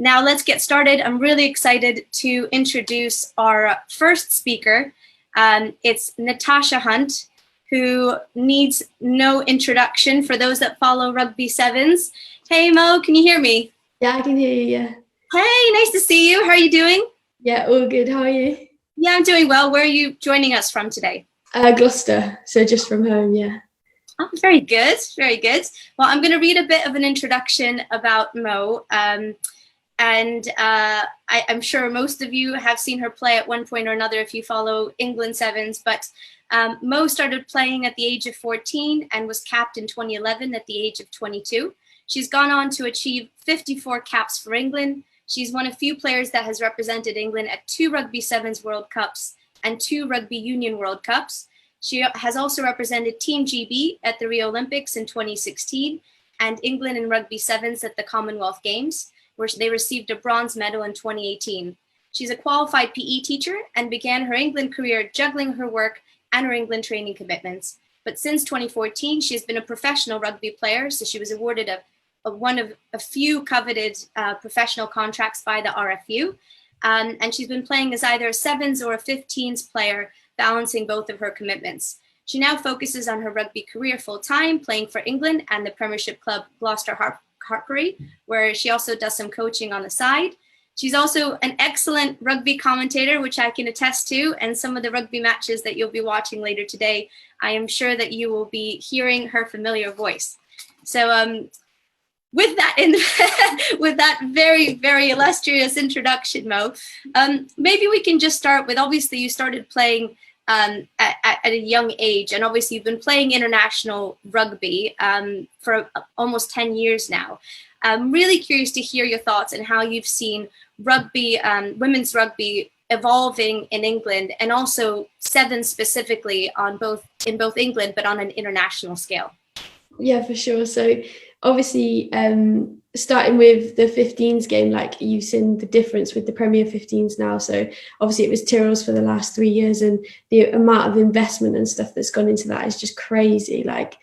Now let's get started. I'm really excited to introduce our first speaker. It's Natasha Hunt, who needs no introduction for those that follow Rugby Sevens. Hey Mo, can you hear me? Yeah, I can hear you, yeah. Hey, nice to see you. How are you doing? Yeah, all good. How are you? Yeah, I'm doing well. Where are you joining us from today? Gloucester, so just from home, yeah. Oh, very good, very good. Well, I'm going to read a bit of an introduction about Mo. I'm sure most of you have seen her play at one point or another if you follow England Sevens, but Mo started playing at the age of 14 and was capped in 2011 at the age of 22. She's gone on to achieve 54 caps for England. She's one of few players that has represented England at 2 Rugby Sevens World Cups and 2 Rugby Union World Cups. She has also represented Team GB at the Rio Olympics in 2016 and England in Rugby Sevens at the Commonwealth Games, where they received a bronze medal in 2018. She's a qualified PE teacher and began her England career juggling her work and her England training commitments. But since 2014, she has been a professional rugby player, so she was awarded one of a few coveted professional contracts by the RFU. And she's been playing as either a sevens or a 15s player, balancing both of her commitments. She now focuses on her rugby career full-time, playing for England and the Premiership club Gloucester Hartpury, where she also does some coaching on the side. She's also an excellent rugby commentator, which I can attest to, and some of the rugby matches that you'll be watching later today, I am sure that you will be hearing her familiar voice. So with that very, very illustrious introduction, Mo, maybe we can just start with, obviously you started playing at a young age, and obviously you've been playing international rugby for almost 10 years now. I'm really curious to hear your thoughts on how you've seen rugby, women's rugby evolving in England, and also sevens specifically in both England, but on an international scale. Yeah, for sure. So obviously, starting with the 15s game, like you've seen the difference with the Premier 15s now. So obviously it was Tyrrell's for the last 3 years, and the amount of investment and stuff that's gone into that is just crazy. Like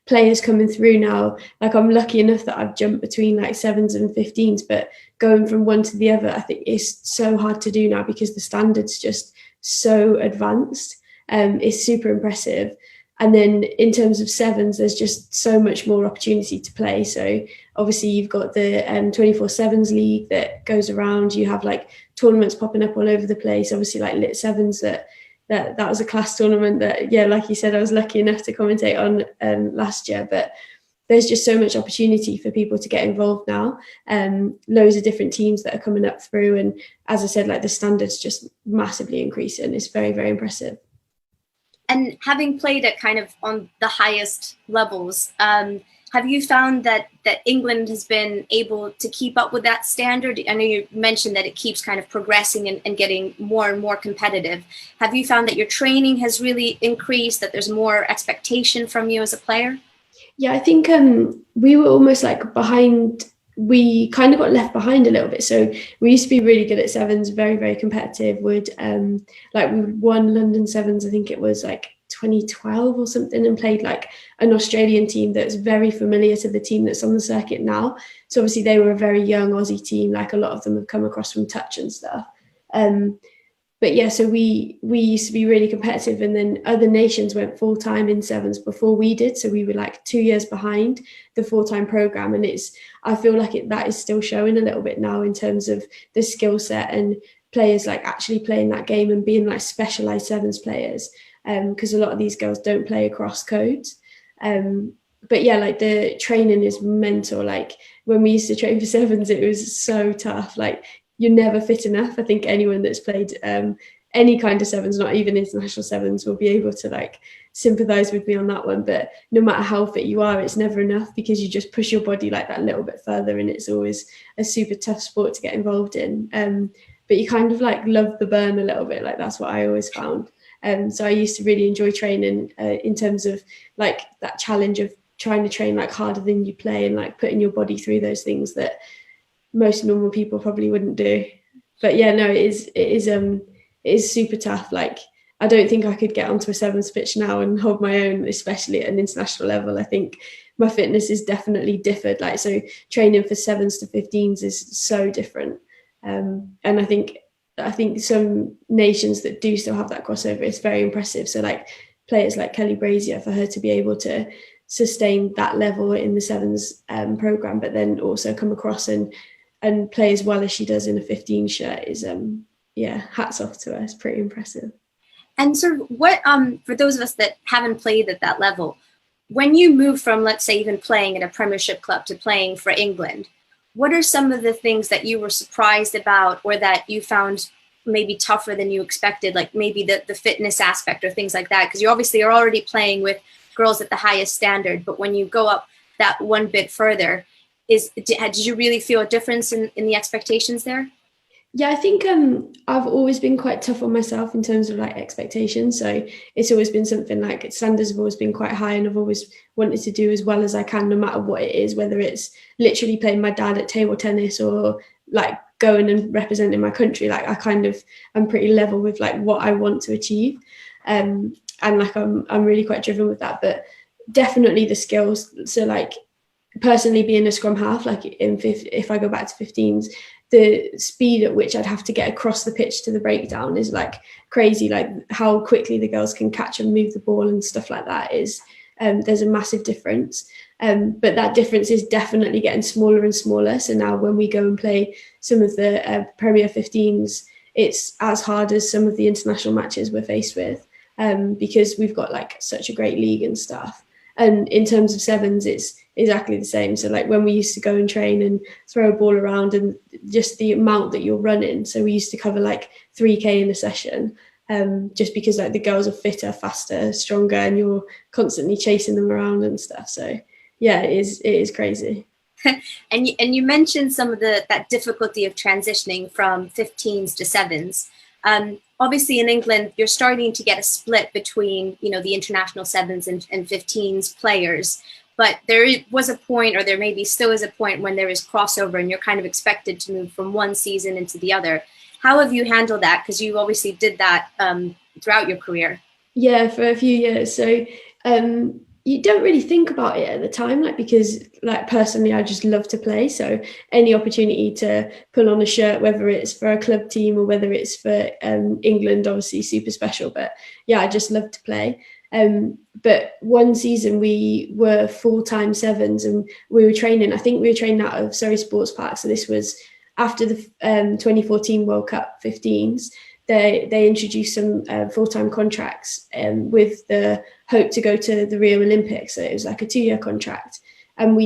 players coming through now, like I'm lucky enough that I've jumped between like sevens and 15s, but going from one to the other, I think it's so hard to do now because the standard's just so advanced. It's super impressive. And then in terms of sevens, there's just so much more opportunity to play. So obviously you've got the 24/7s league that goes around. You have like tournaments popping up all over the place. Obviously like Lit Sevens that was a class tournament that, yeah, like you said, I was lucky enough to commentate on last year. But there's just so much opportunity for people to get involved now. Loads of different teams that are coming up through. And as I said, like the standards just massively increasing. It's very, very impressive. And having played at kind of on the highest levels, have you found that England has been able to keep up with that standard? I know you mentioned that it keeps kind of progressing and getting more and more competitive. Have you found that your training has really increased, that there's more expectation from you as a player? Yeah, I think we were almost like behind. We kind of got left behind a little bit. So we used to be really good at sevens, very, very competitive. We won London Sevens, I think it was like 2012 or something, and played like an Australian team that's very familiar to the team that's on the circuit now. So obviously they were a very young Aussie team, like a lot of them have come across from touch and stuff. But yeah, so we used to be really competitive, and then other nations went full-time in sevens before we did. So we were like 2 years behind the full-time program. And I feel like that is still showing a little bit now in terms of the skill set and players like actually playing that game and being like specialized sevens players. Because a lot of these girls don't play across codes. But yeah, like the training is mental. Like when we used to train for sevens, it was so tough. Like you're never fit enough. I think anyone that's played any kind of sevens, not even international sevens, will be able to like sympathize with me on that one. But no matter how fit you are, it's never enough because you just push your body like that little bit further, and it's always a super tough sport to get involved in. But you kind of like love the burn a little bit. Like that's what I always found. So I used to really enjoy training in terms of like that challenge of trying to train like harder than you play and like putting your body through those things that most normal people probably wouldn't do. But yeah, no, it is super tough. Like I don't think I could get onto a sevens pitch now and hold my own, especially at an international level. I think my fitness is definitely differed. Like, so training for sevens to 15s is so different. And I think some nations that do still have that crossover is very impressive. So like players like Kelly Brazier, for her to be able to sustain that level in the sevens program, but then also come across and play as well as she does in a 15 shirt is hats off to her. It's pretty impressive. And sort of what for those of us that haven't played at that level, when you move from, let's say, even playing in a Premiership club to playing for England, what are some of the things that you were surprised about, or that you found maybe tougher than you expected, like maybe the fitness aspect or things like that? Because you obviously are already playing with girls at the highest standard, but when you go up that one bit further, did you really feel a difference in the expectations there? Yeah, I think I've always been quite tough on myself in terms of like expectations. So it's always been something like standards have always been quite high, and I've always wanted to do as well as I can, no matter what it is, whether it's literally playing my dad at table tennis or like going and representing my country. Like I'm pretty level with like what I want to achieve. And like I'm really quite driven with that, but definitely the skills. So like personally being a scrum half, like if I go back to 15s, the speed at which I'd have to get across the pitch to the breakdown is like crazy. Like how quickly the girls can catch and move the ball and stuff like that is there's a massive difference. But that difference is definitely getting smaller and smaller. So now when we go and play some of the Premier 15s, it's as hard as some of the international matches we're faced with, because we've got like such a great league and stuff. And in terms of sevens, it's exactly the same. So like when we used to go and train and throw a ball around, and just the amount that you're running. So we used to cover like 3K in a session, just because like the girls are fitter, faster, stronger, and you're constantly chasing them around and stuff. So yeah, it is crazy. And you mentioned some of that difficulty of transitioning from 15s to sevens. Obviously in England, you're starting to get a split between, the international sevens and 15s players, but there was a point, or there maybe still is a point, when there is crossover and you're kind of expected to move from one season into the other. How have you handled that? Because you obviously did that throughout your career. Yeah, for a few years. So you don't really think about it at the time, like, because like personally I just love to play, so any opportunity to pull on a shirt, whether it's for a club team or whether it's for England, obviously super special. But yeah, I just love to play. But one season we were full-time sevens, and we were training out of Surrey Sports Park. So this was after the 2014 World Cup 15s. They introduced some full-time contracts with the hope to go to the Rio Olympics. So it was like a 2-year contract. And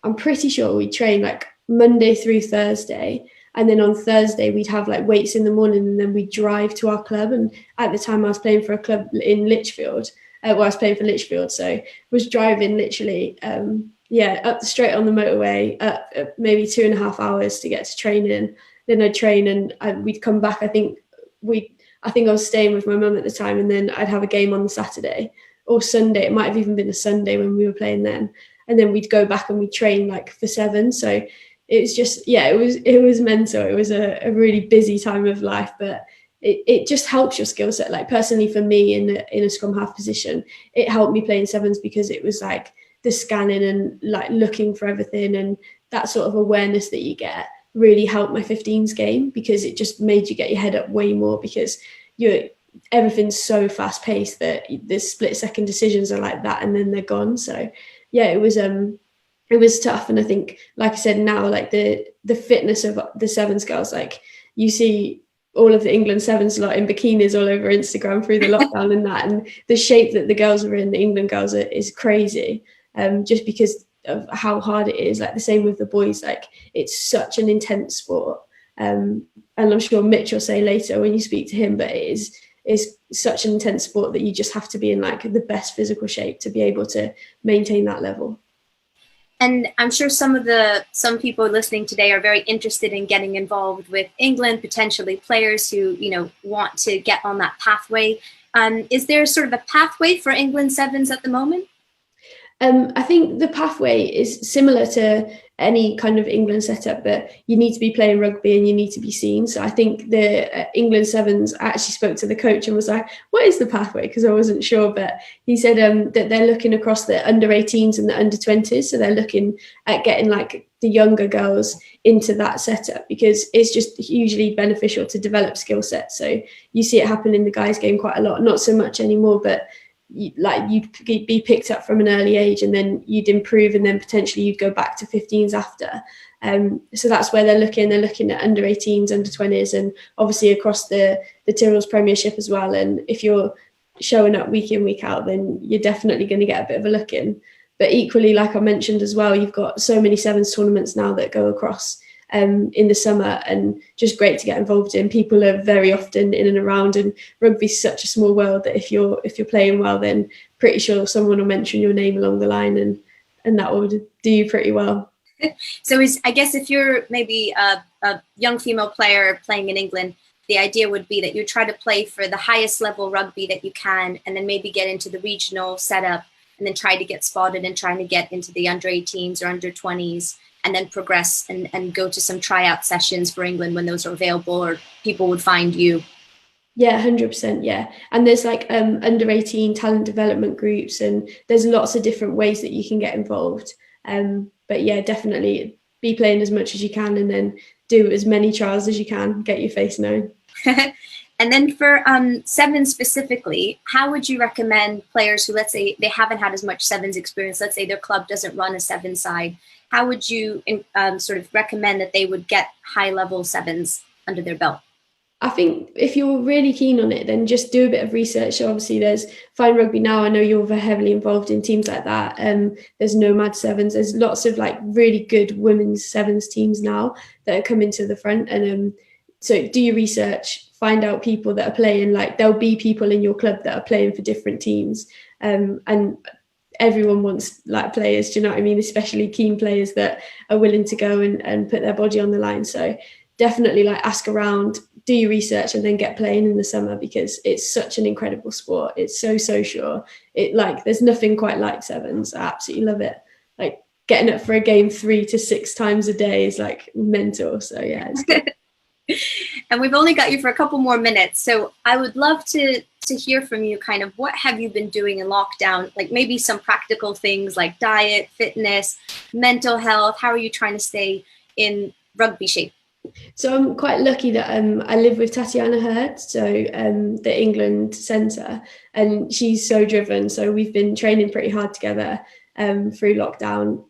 I'm pretty sure we train like Monday through Thursday. And then on Thursday, we'd have like weights in the morning, and then we'd drive to our club. And at the time I was playing for a club in Lichfield. I was playing for Lichfield. So I was driving literally, up straight on the motorway, up maybe 2.5 hours to get to training. Then I'd train and we'd come back. I think I was staying with my mum at the time, and then I'd have a game on the Saturday or Sunday. It might have even been a Sunday when we were playing then. And then we'd go back and we'd train like for 7. So it was just, it was mental. It was a really busy time of life, but it just helps your skill set. Like personally for me in a scrum half position, it helped me play in sevens, because it was like the scanning and like looking for everything, and that sort of awareness that you get really helped my 15s game, because it just made you get your head up way more, because everything's so fast paced that the split second decisions are like that and then they're gone. So yeah, it was tough. And I think, like I said, now like the fitness of the sevens girls, like you see all of the England sevens lot in bikinis all over Instagram through the lockdown and that, and the shape that the girls are in, the England girls is crazy, just because of how hard it is. Like the same with the boys, like it's such an intense sport, and I'm sure Mitch will say later when you speak to him, but it is such an intense sport that you just have to be in like the best physical shape to be able to maintain that level. And I'm sure some people listening today are very interested in getting involved with England, potentially players who want to get on that pathway. Is there sort of a pathway for England sevens at the moment? I think the pathway is similar to any kind of England setup, but you need to be playing rugby and you need to be seen. So I think the England Sevens, I actually spoke to the coach and was like, what is the pathway? Because I wasn't sure, but he said that they're looking across the under 18s and the under 20s. So they're looking at getting like the younger girls into that setup, because it's just hugely beneficial to develop skill sets. So you see it happen in the guys game quite a lot, not so much anymore, but you'd be picked up from an early age and then you'd improve and then potentially you'd go back to 15s after. So that's where they're looking at under 18s, under 20s, and obviously across the Tyrrell's Premiership as well. And if you're showing up week in, week out, then you're definitely going to get a bit of a look in. But equally, like I mentioned as well, you've got so many sevens tournaments now that go across in the summer, and just great to get involved in. People are very often in and around, and rugby's such a small world that if you're playing well, then pretty sure someone will mention your name along the line, and that would do you pretty well. So I guess if you're maybe a young female player playing in England, the idea would be that you try to play for the highest level rugby that you can, and then maybe get into the regional setup, and then try to get spotted and trying to get into the under 18s or under 20s, and then progress and go to some tryout sessions for England when those are available, or people would find you. Yeah, 100%. Yeah. And there's like under 18 talent development groups, and there's lots of different ways that you can get involved. But yeah, definitely be playing as much as you can, and then do as many trials as you can, get your face known. And then for sevens specifically, how would you recommend players who, let's say, they haven't had as much sevens experience, let's say their club doesn't run a seven side, how would you sort of recommend that they would get high-level sevens under their belt? I think if you're really keen on it, then just do a bit of research. So obviously there's Fine Rugby Now. I know you're very heavily involved in teams like that. There's Nomad Sevens. There's lots of like really good women's sevens teams now that are coming to the front. And so do your research, find out people that are playing. Like there'll be people in your club that are playing for different teams. And everyone wants like players, do you know what I mean? Especially keen players that are willing to go and put their body on the line. So definitely like ask around, do your research, and then get playing in the summer, because it's such an incredible sport. It's so social. There's nothing quite like sevens. I absolutely love it. Like getting up for a game 3 to 6 times a day is like mental. So yeah, it's good. And we've only got you for a couple more minutes, so I would love to hear from you kind of what have you been doing in lockdown, like maybe some practical things like diet, fitness, mental health. How are you trying to stay in rugby shape? So I'm quite lucky that I live with Tatiana Hurd, so the England centre, and she's so driven. So we've been training pretty hard together through lockdown.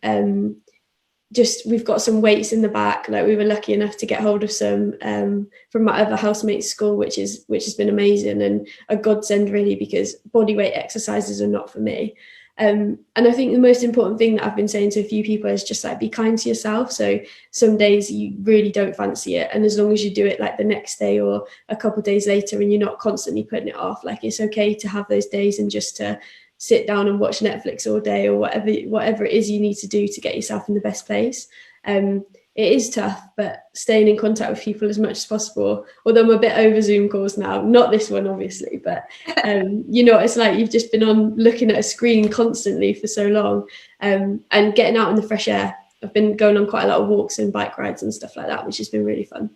We've got some weights in the back. Like we were lucky enough to get hold of some from my other housemate's school, which has been amazing and a godsend really, because bodyweight exercises are not for me. And I think the most important thing that I've been saying to a few people is just like be kind to yourself. So some days you really don't fancy it, and as long as you do it like the next day or a couple of days later and you're not constantly putting it off, like it's okay to have those days and just to sit down and watch Netflix all day or whatever it is you need to do to get yourself in the best place. It is tough, but staying in contact with people as much as possible, although I'm a bit over Zoom calls now, not this one obviously, but it's like you've just been on looking at a screen constantly for so long, and getting out in the fresh air. I've been going on quite a lot of walks and bike rides and stuff like that, which has been really fun.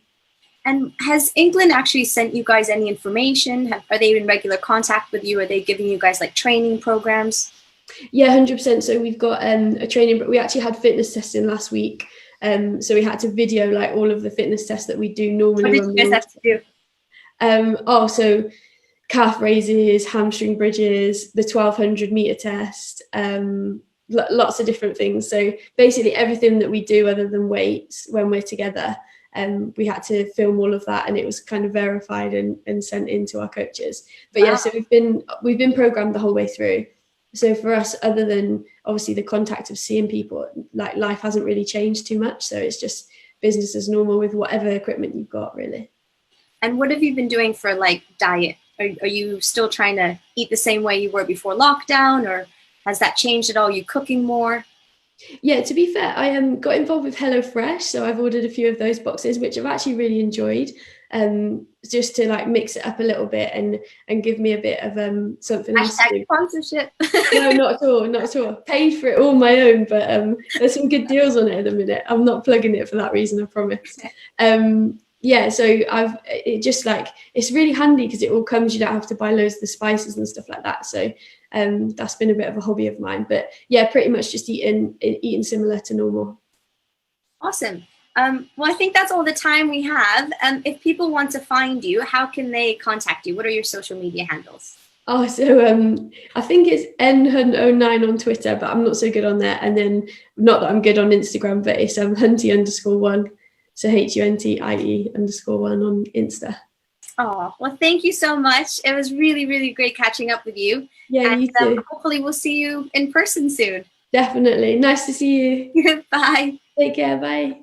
And has England actually sent you guys any information? Are they in regular contact with you? Are they giving you guys like training programs? Yeah, 100%. So we've got a training, but we actually had fitness testing last week. So we had to video like all of the fitness tests that we do normally. What did you guys have to do? So calf raises, hamstring bridges, the 1200 meter test, lots of different things. So basically everything that we do other than weights when we're together, we had to film all of that, and it was kind of verified and sent in to our coaches. But yeah, so we've been programmed the whole way through. So for us, other than obviously the contact of seeing people, like life hasn't really changed too much. So it's just business as normal with whatever equipment you've got, really. And what have you been doing for like diet? Are you still trying to eat the same way you were before lockdown, or has that changed at all? Are you cooking more? Yeah, to be fair, I got involved with HelloFresh, so I've ordered a few of those boxes, which I've actually really enjoyed. just to like mix it up a little bit and give me a bit of something else to do. Sponsorship. No, not at all, not at all. Paid for it all my own, but there's some good deals on it at the minute. I'm not plugging it for that reason, I promise. Yeah, so it's really handy because it all comes, you don't have to buy loads of the spices and stuff like that. So that's been a bit of a hobby of mine. But yeah, pretty much just eating similar to normal. Awesome. Well, I think that's all the time we have. If people want to find you, how can they contact you? What are your social media handles? Oh, so I think it's nhunt09 on Twitter, but I'm not so good on there. And then, not that I'm good on Instagram, but it's huntie_1. So HUNTIE_1 on Insta. Oh, well, thank you so much. It was really, really great catching up with you. Yeah, and, you too. Hopefully we'll see you in person soon. Definitely. Nice to see you. Bye. Take care. Bye.